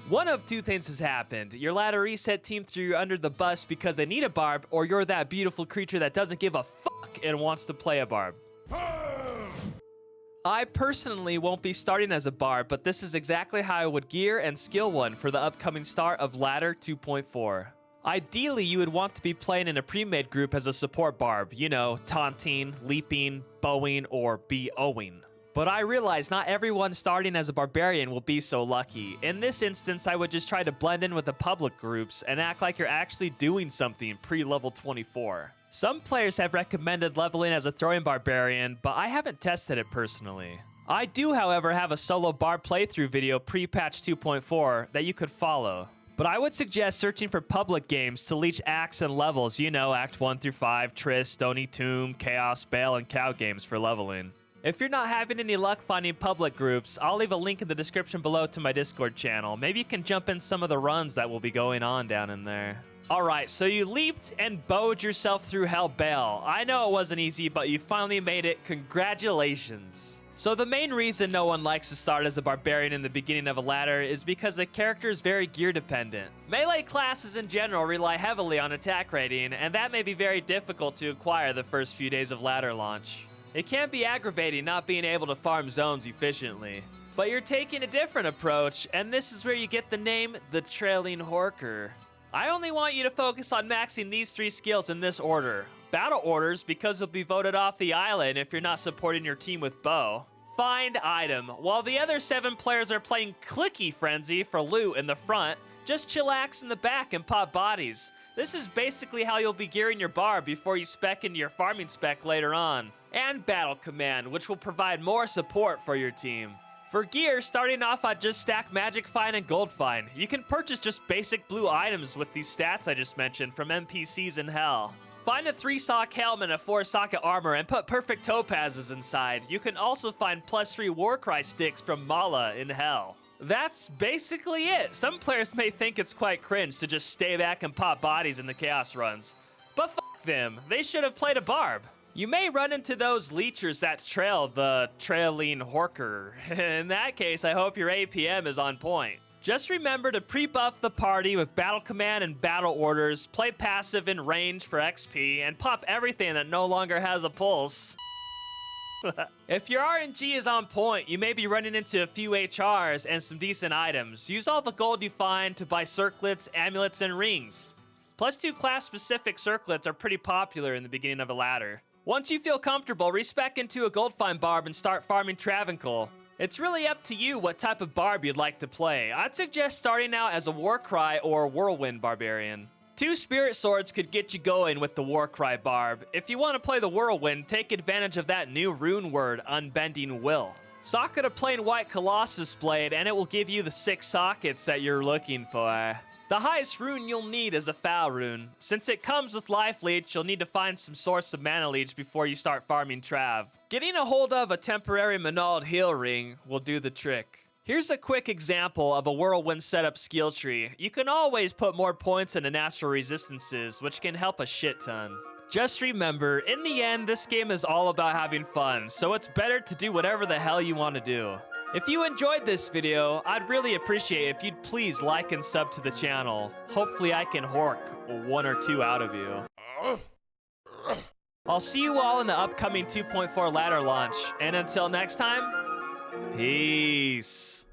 One of two things has happened. Your ladder reset team threw you under the bus because they need a barb, or you're that beautiful creature that doesn't give a fuck and wants to play a barb. I personally won't be starting as a barb, but this is exactly how I would gear and skill one for the upcoming start of Ladder 2.4. Ideally, you would want to be playing in a premade group as a support barb, you know, taunting, leaping, bowing, or BOing. But I realize not everyone starting as a barbarian will be so lucky. In this instance, I would just try to blend in with the public groups and act like you're actually doing something pre-level 24. Some players have recommended leveling as a throwing barbarian, but I haven't tested it personally. I do, however, have a solo barb playthrough video pre-patch 2.4 that you could follow. But I would suggest searching for public games to leech acts and levels, you know, Act 1 through 5, Triss, Stony Tomb, Chaos, Bale, and Cow games for leveling. If you're not having any luck finding public groups, I'll leave a link in the description below to my Discord channel. Maybe you can jump in some of the runs that will be going on down in there. Alright, so you leaped and bowed yourself through Hell Bale. I know it wasn't easy, but you finally made it. Congratulations. So the main reason no one likes to start as a barbarian in the beginning of a ladder is because the character is very gear dependent. Melee classes in general rely heavily on attack rating, and that may be very difficult to acquire the first few days of ladder launch. It can be aggravating not being able to farm zones efficiently. But you're taking a different approach, and this is where you get the name, the Trailing Horker. I only want you to focus on maxing these 3 skills in this order. Battle orders, because you'll be voted off the island if you're not supporting your team with bow. Find item. While the other 7 players are playing Clicky Frenzy for loot in the front, just chillax in the back and pop bodies. This is basically how you'll be gearing your barb before you spec into your farming spec later on. And Battle Command, which will provide more support for your team. For gear, starting off, I'd just stack Magic Find and Gold Find. You can purchase just basic blue items with these stats I just mentioned from NPCs in Hell. Find a 3-sock helmet and a 4-socket armor and put perfect topazes inside. You can also find +3 Warcry sticks from Mala in Hell. That's basically it. Some players may think it's quite cringe to just stay back and pop bodies in the Chaos runs. But fuck them, they should have played a barb. You may run into those leechers that trail the Trailing Horker. In that case, I hope your APM is on point. Just remember to pre-buff the party with Battle Command and Battle Orders, play passive in range for XP, and pop everything that no longer has a pulse. If your RNG is on point, you may be running into a few HRs and some decent items. Use all the gold you find to buy circlets, amulets, and rings. +2 class-specific circlets are pretty popular in the beginning of a ladder. Once you feel comfortable, respec into a gold find barb and start farming Travancore. It's really up to you what type of barb you'd like to play. I'd suggest starting out as a Warcry or Whirlwind Barbarian. 2 Spirit Swords could get you going with the Warcry barb. If you want to play the Whirlwind, take advantage of that new rune word, Unbending Will. Socket a plain white Colossus Blade and it will give you the 6 sockets that you're looking for. The highest rune you'll need is a Foul rune. Since it comes with Life Leech, you'll need to find some source of Mana Leech before you start farming Trav. Getting a hold of a temporary Manald Heal Ring will do the trick. Here's a quick example of a Whirlwind setup skill tree. You can always put more points into natural resistances, which can help a shit ton. Just remember, in the end, this game is all about having fun, so it's better to do whatever the hell you want to do. If you enjoyed this video, I'd really appreciate if you'd please like and sub to the channel. Hopefully I can hork 1 or 2 out of you. I'll see you all in the upcoming 2.4 ladder launch, and until next time, peace.